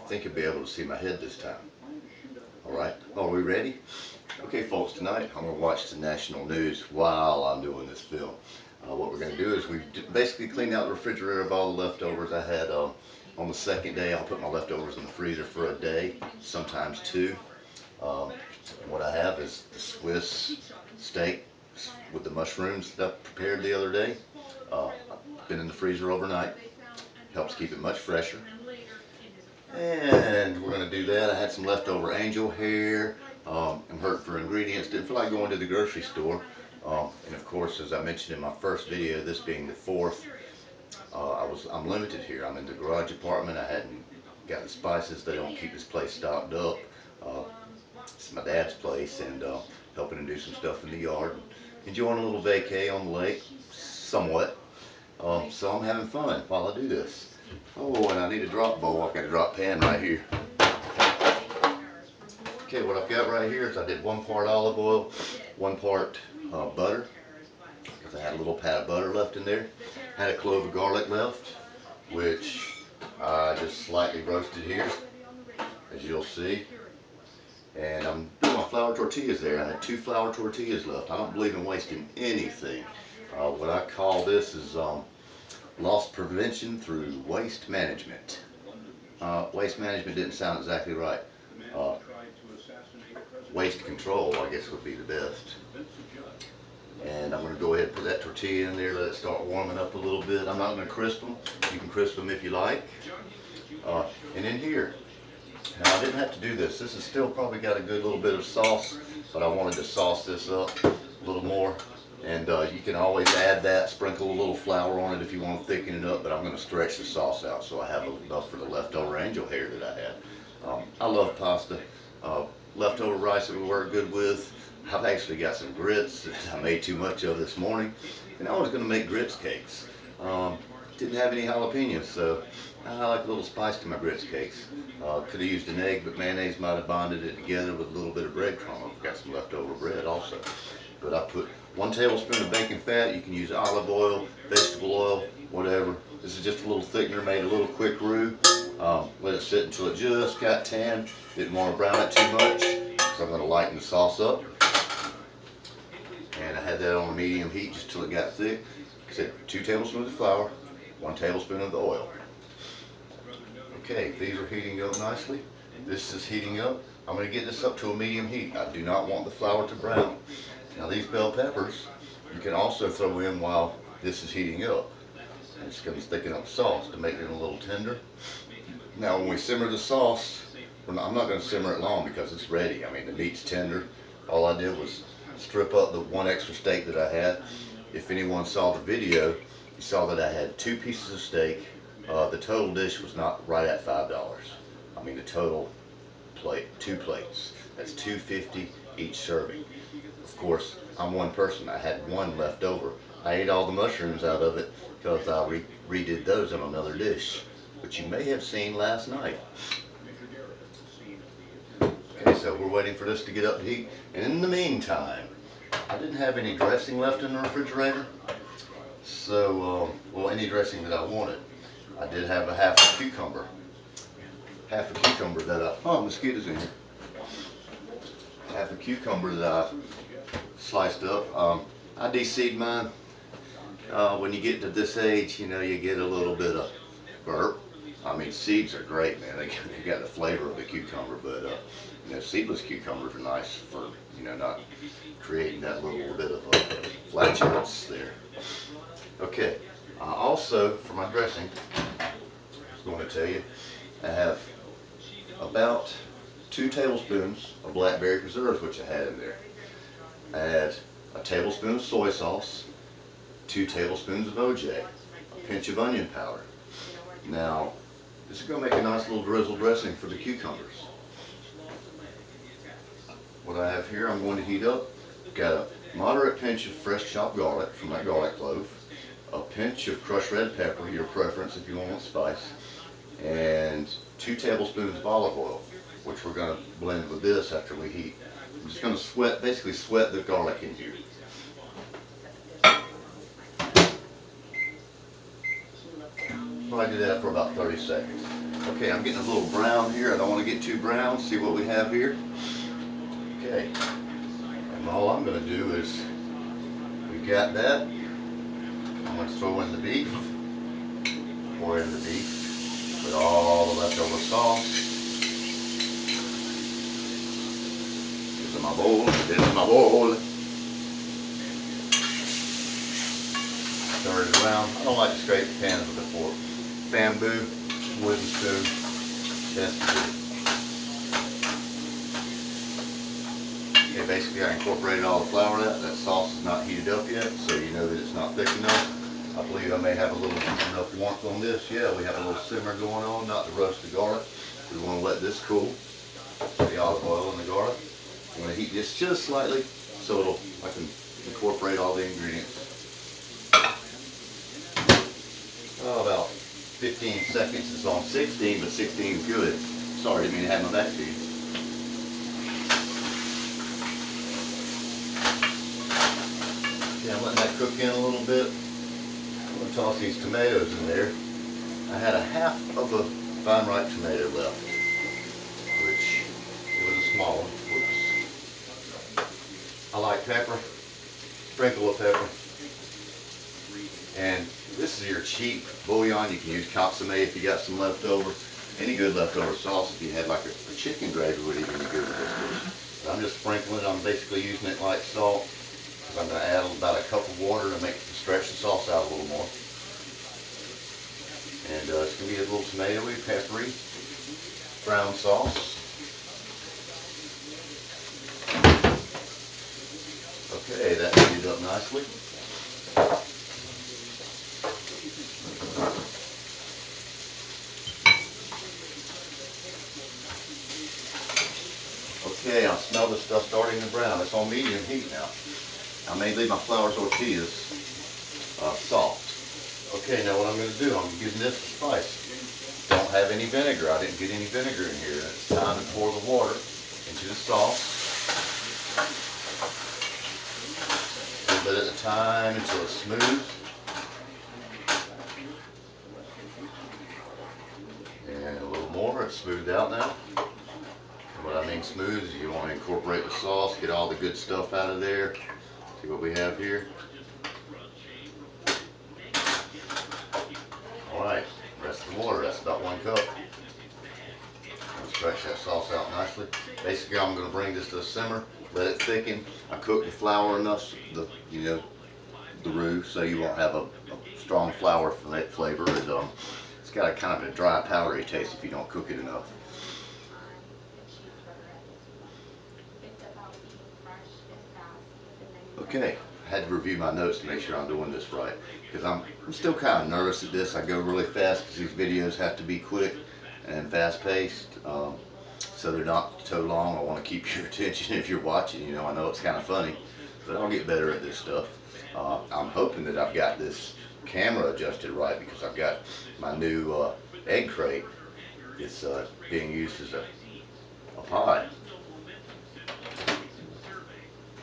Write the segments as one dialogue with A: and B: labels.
A: think you'll be able to see my head this time. Alright, are we ready? Okay folks, tonight I'm going to watch the national news while I'm doing this film. What we're going to do is we basically cleaned out the refrigerator of all the leftovers I had. On the second day I'll put my leftovers in the freezer for a day, sometimes two. What I have is the Swiss steak with the mushrooms that I prepared the other day. Been in the freezer overnight. Helps keep it much fresher. And we're going to do that. I had some leftover angel hair. I'm hurting for ingredients. Didn't feel like going to the grocery store. And of course, as I mentioned in my first video, this being the fourth, I'm limited here. I'm in the garage apartment. I hadn't got the spices. They don't keep this place stocked up. It's my dad's place, and helping him do some stuff in the yard. Enjoying a little vacay on the lake, somewhat. So I'm having fun while I do this. Oh, and I need a drop bowl. I've got a drop pan right here. Okay, what I've got right here is I did 1 part olive oil, 1 part butter, because I had a little pat of butter left in there. Had a clove of garlic left, which I just slightly roasted here, as you'll see. And I'm doing my flour tortillas there. I had 2 flour tortillas left. I don't believe in wasting anything. What I call this is loss prevention through waste management. Waste management didn't sound exactly right. Waste control, I guess, would be the best. And I'm going to go ahead and put that tortilla in there, let it start warming up a little bit. I'm not going to crisp them. You can crisp them if you like. And in here, now I didn't have to do this. This has still probably got a good little bit of sauce, but I wanted to sauce this up a little more. And you can always add that, sprinkle a little flour on it if you want to thicken it up, but I'm going to stretch the sauce out so I have enough for the leftover angel hair that I had. I love pasta. Leftover rice that we work good with. I've actually got some grits that I made too much of this morning, and I was going to make grits cakes. Didn't have any jalapenos, so I like a little spice to my grits cakes. Could have used an egg, but mayonnaise might have bonded it together with a little bit of breadcrumb. I've got some leftover bread also. But I put 1 tablespoon of bacon fat. You can use olive oil, vegetable oil, whatever. This is just a little thickener, made a little quick roux. Let it sit until it just got tan. Didn't want to brown it too much, so I'm going to lighten the sauce up. And I had that on a medium heat just till it got thick. Like I said, 2 tablespoons of flour, 1 tablespoon of the oil. Okay, these are heating up nicely. This is heating up. I'm going to get this up to a medium heat. I do not want the flour to brown. Now these bell peppers, you can also throw in while this is heating up. It's going to thicken up the sauce to make it a little tender. Now when we simmer the sauce, I'm not going to simmer it long because it's ready. I mean, the meat's tender. All I did was strip up the 1 extra steak that I had. If anyone saw the video, you saw that I had 2 pieces of steak. The total dish was not right at $5. I mean, the total plate, 2 plates. That's $2.50 each serving. Of course, I'm one person. I had 1 left over. I ate all the mushrooms out of it because I redid those on another dish, which you may have seen last night. Okay, so we're waiting for this to get up to heat. And in the meantime, I didn't have any dressing left in the refrigerator. So, well, any dressing that I wanted. I did have a half a cucumber. Half a cucumber that mosquitoes in here. Half a cucumber that I sliced up. I de-seed mine. When you get to this age, you know, you get a little bit of burp. I mean, seeds are great, man. They got the flavor of the cucumber, but you know, seedless cucumbers are nice for, you know, not creating that little bit of a flatulence there. Okay. Also, for my dressing, I was going to tell you, I have about 2 tablespoons of blackberry preserves, which I had in there. I had a tablespoon of soy sauce, 2 tablespoons of OJ, a pinch of onion powder. Now, this is going to make a nice little drizzle dressing for the cucumbers. What I have here, I'm going to heat up. Got a moderate pinch of fresh chopped garlic from that garlic clove, a pinch of crushed red pepper, your preference if you want spice, and 2 tablespoons of olive oil, which we're going to blend with this after we heat. I'm just going to basically sweat the garlic in here. Probably do that for about 30 seconds. Okay, I'm getting a little brown here. I don't want to get too brown. See what we have here. Okay, and all I'm going to do is, we got that. I'm going to throw in the beef. Pour in the beef with all the leftover sauce. Into my bowl, into my bowl. Stir it around. I don't like to scrape the pans with a fork. Bamboo, wooden spoon, that's good. Okay, basically I incorporated all the flour out. That sauce is not heated up yet, so you know that it's not thick enough. I believe I may have a little enough warmth on this. Yeah, we have a little simmer going on, not to roast the garlic. We want to let this cool. The olive oil and the garlic. I'm going to heat this just slightly so I can incorporate all the ingredients. Oh, about 15 seconds. It's on 16, but 16 is good. Sorry, didn't mean to have my back to you. Okay, I'm letting that cook in a little bit. I'm going to toss these tomatoes in there. I had a half of a fine ripe tomato left, which it was a small one. Whoops. I like pepper, sprinkle of pepper. And this is your cheap bouillon. You can use consomme if you got some leftover. Any good leftover sauce, if you had like a chicken gravy, would even be good with this dish. But I'm just sprinkling it. I'm basically using it like salt. I'm going to add about a cup of water to stretch the sauce out a little more. And it's going to be a little tomatoey, peppery, brown sauce. Okay, that heated up nicely. Okay, I smell this stuff starting to brown. It's on medium heat now. I may leave my flour tortillas soft. Okay, now what I'm going to do, I'm using this to spice. Don't have any vinegar. I didn't get any vinegar in here. It's time to pour the water into the sauce. A little bit at a time until it's smooth. And a little more. It's smoothed out now. And what I mean smooth is you want to incorporate the sauce, get all the good stuff out of there. See what we have here. Alright, rest of the water, that's about 1 cup. Stretch that sauce out nicely. Basically, I'm going to bring this to a simmer, let it thicken. I cook the flour enough, the roux, so you won't have a strong flour flavor. It's got a kind of a dry, powdery taste if you don't cook it enough. Okay, I had to review my notes to make sure I'm doing this right, because I'm still kind of nervous at this. I go really fast because these videos have to be quick and fast-paced, so they're not so long. I want to keep your attention if you're watching. I know it's kind of funny, but I'll get better at this stuff. I'm hoping that I've got this camera adjusted right, because I've got my new egg crate. It's being used as a pod.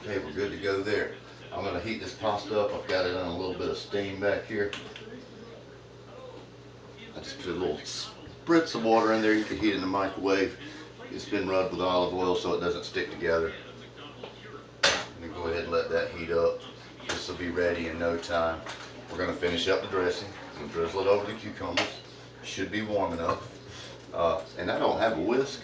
A: Okay, we're good to go there. I'm going to heat this pasta up. I've got it on a little bit of steam back here. I just put a little spritz of water in there. You can heat it in the microwave. It's been rubbed with olive oil so it doesn't stick together. And then go ahead and let that heat up. This will be ready in no time. We're going to finish up the dressing and drizzle it over the cucumbers. Should be warm enough. And I don't have a whisk.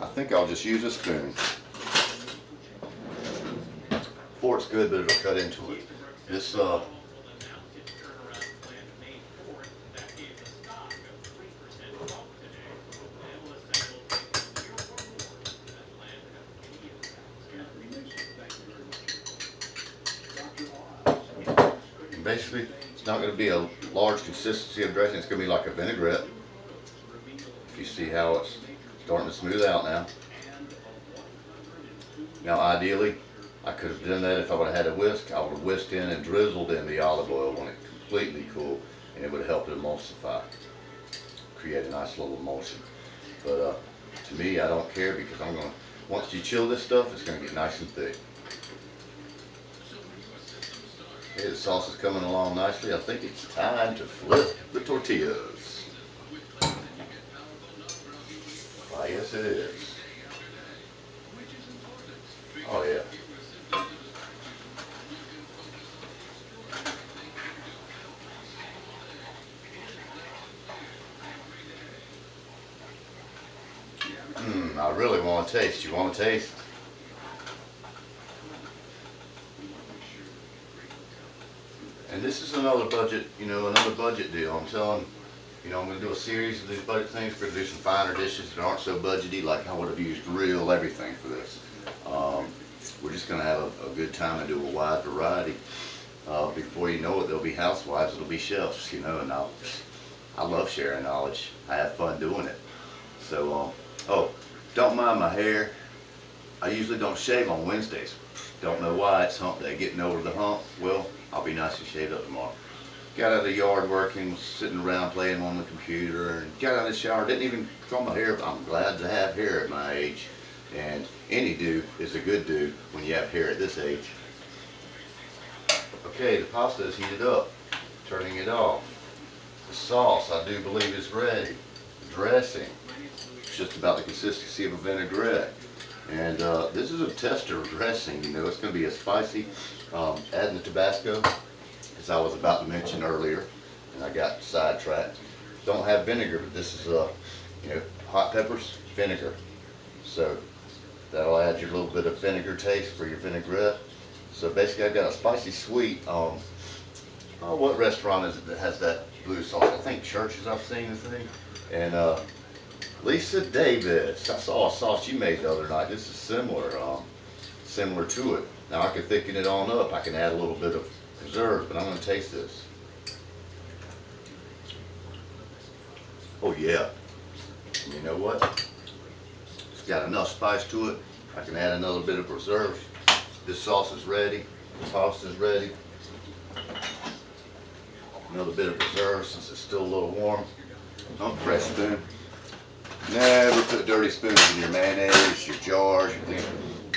A: I think I'll just use a spoon. Fork's good, but it'll cut into it. This basically, it's not going to be a large consistency of dressing. It's going to be like a vinaigrette. If you see how it's starting to smooth out now. Now, ideally, I could have done that if I would have had a whisk. I would have whisked in and drizzled in the olive oil when it's completely cool, and it would have helped emulsify, create a nice little emulsion. But to me, I don't care, because once you chill this stuff, it's going to get nice and thick. Okay, the sauce is coming along nicely. I think it's time to flip the tortillas. Oh, yes it is. Oh yeah. I really want to taste. You want to taste? And this is another budget, another budget deal. I'm telling, I'm going to do a series of these budget things. We're going to do some finer dishes that aren't so budgety, like I would have used real everything for this. Um, we're just going to have a good time and do a wide variety. Before you know it, there'll be housewives, it'll be chefs, and I love sharing knowledge. I have fun doing it. So, oh, don't mind my hair. I usually don't shave on Wednesdays. Don't know why. It's hump day. Getting over the hump. Well, I'll be nice and shaved up tomorrow. Got out of the yard working, was sitting around playing on the computer, and got out of the shower. Didn't even comb my hair. But I'm glad to have hair at my age. And any do is a good do when you have hair at this age. Okay, the pasta is heated up. Turning it off. The sauce, I do believe, is ready. The dressing, it's just about the consistency of a vinaigrette. And this is a tester dressing, it's going to be a spicy, adding the Tabasco, as I was about to mention earlier, and I got sidetracked. Don't have vinegar, but this is, hot peppers, vinegar. So that'll add your little bit of vinegar taste for your vinaigrette. So basically I've got a spicy sweet, oh, what restaurant is it that has that blue sauce? I think Church's I've seen the thing. And Lisa Davis, I saw a sauce you made the other night. This is similar to it. Now I can thicken it on up. I can add a little bit of preserves, but I'm going to taste this. Oh yeah. And you know what? It's got enough spice to it. I can add another bit of preserves. This sauce is ready. The pasta is ready. Another bit of preserve since it's still a little warm. Oh, fresh spoon. Never put dirty spoons in your mayonnaise, your jars, your things.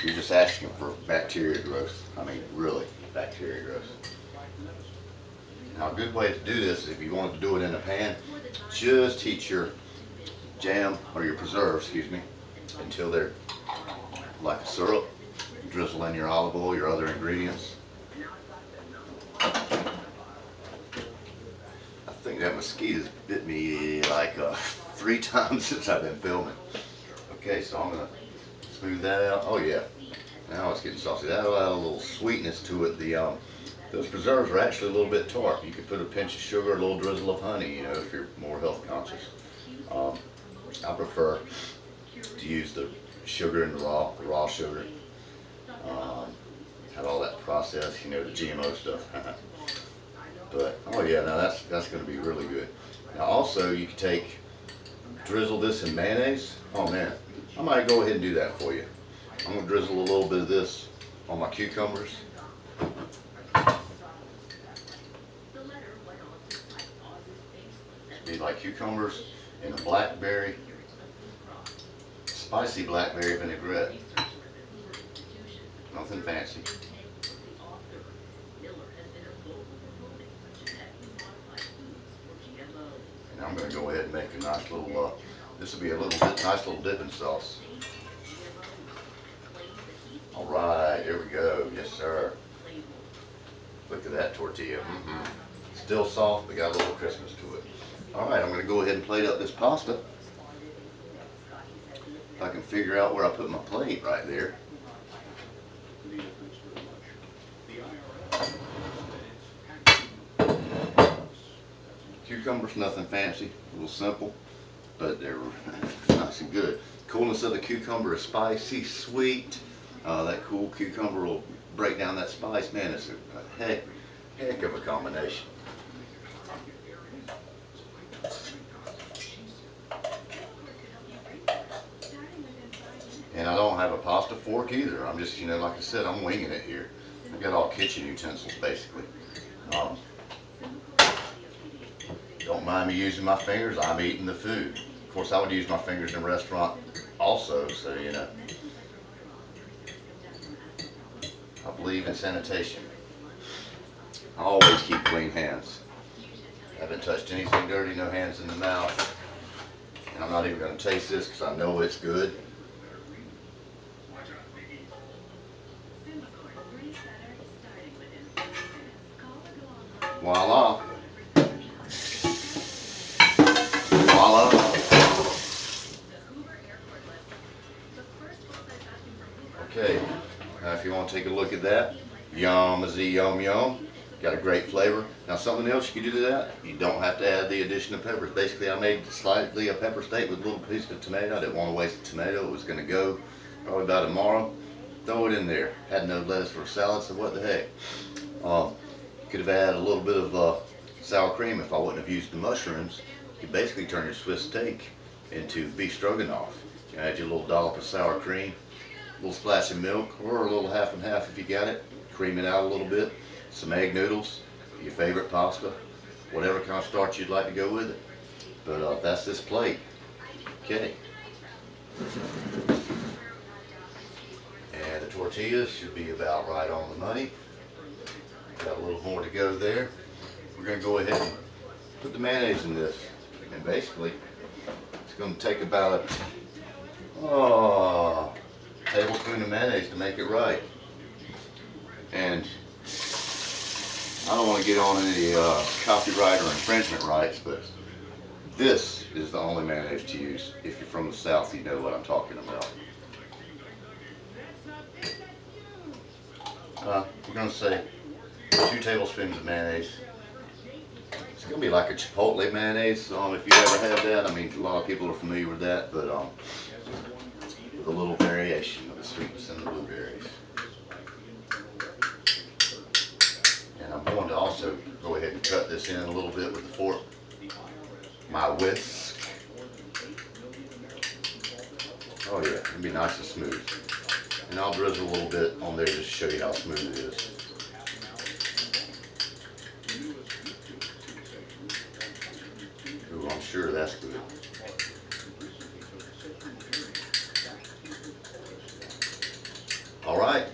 A: You're just asking for bacteria growth. I mean, really, bacteria growth. Now, a good way to do this is if you wanted to do it in a pan, just heat your jam or your preserves, excuse me, until they're like a syrup. Drizzle in your olive oil, your other ingredients. I think that mosquito's bit me like 3 times since I've been filming. Okay, so I'm gonna smooth that out. Oh yeah, now it's getting saucy. That'll add a little sweetness to it. Those preserves are actually a little bit tart. You could put a pinch of sugar, a little drizzle of honey, if you're more health conscious. Um, I prefer to use the sugar and the raw sugar. Um, have all that process, the GMO stuff. But oh yeah, now that's going to be really good. Now also you can drizzle this in mayonnaise. Oh man, I might go ahead and do that for you. I'm going to drizzle a little bit of this on my cucumbers. Be like cucumbers and a blackberry, spicy blackberry vinaigrette. Nothing fancy. And I'm going to go ahead and make a nice little, this will be a nice little dipping sauce. All right, here we go. Yes, sir. Look at that tortilla. Still soft, but got a little crispness to it. All right, I'm going to go ahead and plate up this pasta. If I can figure out where I put my plate right there. Cucumbers, nothing fancy, a little simple, but they're nice and good. Coolness of the cucumber is spicy, sweet. That cool cucumber will break down that spice. Man, it's a heck of a combination. And I don't have a pasta fork either. I'm just, like I said, I'm winging it here. I've got all kitchen utensils basically. Um, don't mind me using my fingers. I'm eating the food. Of course, I would use my fingers in a restaurant also, so I believe in sanitation. I always keep clean hands. I haven't touched anything dirty, no hands in the mouth. And I'm not even going to taste this because I know it's good. Voila. Voila. Okay, now if you want to take a look at that, yum-a-zee yum-yum. Got a great flavor. Now something else you can do to that, you don't have to add the addition of peppers. Basically I made slightly a pepper steak with a little piece of tomato. I didn't want to waste the tomato. It was going to go probably by tomorrow. Throw it in there. Had no lettuce for a salad, so what the heck. Could have added a little bit of sour cream if I wouldn't have used the mushrooms. You basically turn your Swiss steak into beef stroganoff. You add your little dollop of sour cream, a little splash of milk, or a little half and half if you got it. Cream it out a little bit. Some egg noodles, your favorite pasta, whatever kind of starch you'd like to go with it. But that's this plate. Okay. And the tortillas should be about right on the money. Got a little more to go there. We're going to go ahead and put the mayonnaise in this. And basically, it's going to take about a tablespoon of mayonnaise to make it right. And I don't want to get on any copyright or infringement rights, but this is the only mayonnaise to use. If you're from the South, you know what I'm talking about. We're going to say 2 tablespoons of mayonnaise. It's going to be like a chipotle mayonnaise. If you ever had that, I mean, a lot of people are familiar with that, but with a little variation of the sweetness and the blueberries. And I'm going to also go ahead and cut this in a little bit with the fork. My whisk. Oh yeah, it'll be nice and smooth. And I'll drizzle a little bit on there just to show you how smooth it is. Ooh, I'm sure that's good. All right,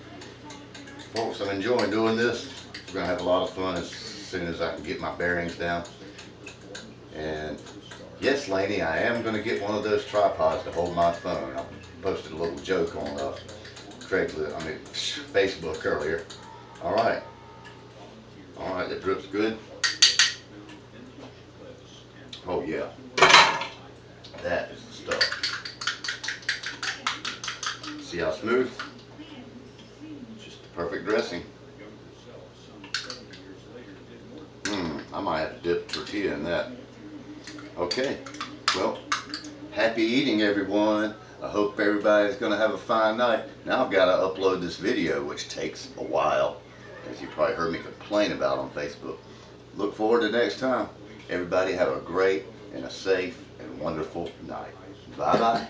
A: folks, I'm enjoying doing this. We're going to have a lot of fun as soon as I can get my bearings down. And yes, Laney, I am going to get one of those tripods to hold my phone. I posted a little joke on Facebook earlier. All right. All right, that drips good. Oh yeah, that is the stuff. See how smooth? Just the perfect dressing. I might have to dip a tortilla in that. Okay, well, happy eating, everyone. I hope everybody's going to have a fine night. Now I've got to upload this video, which takes a while, as you probably heard me complain about on Facebook. Look forward to next time. Everybody have a great and a safe and wonderful night. Bye-bye.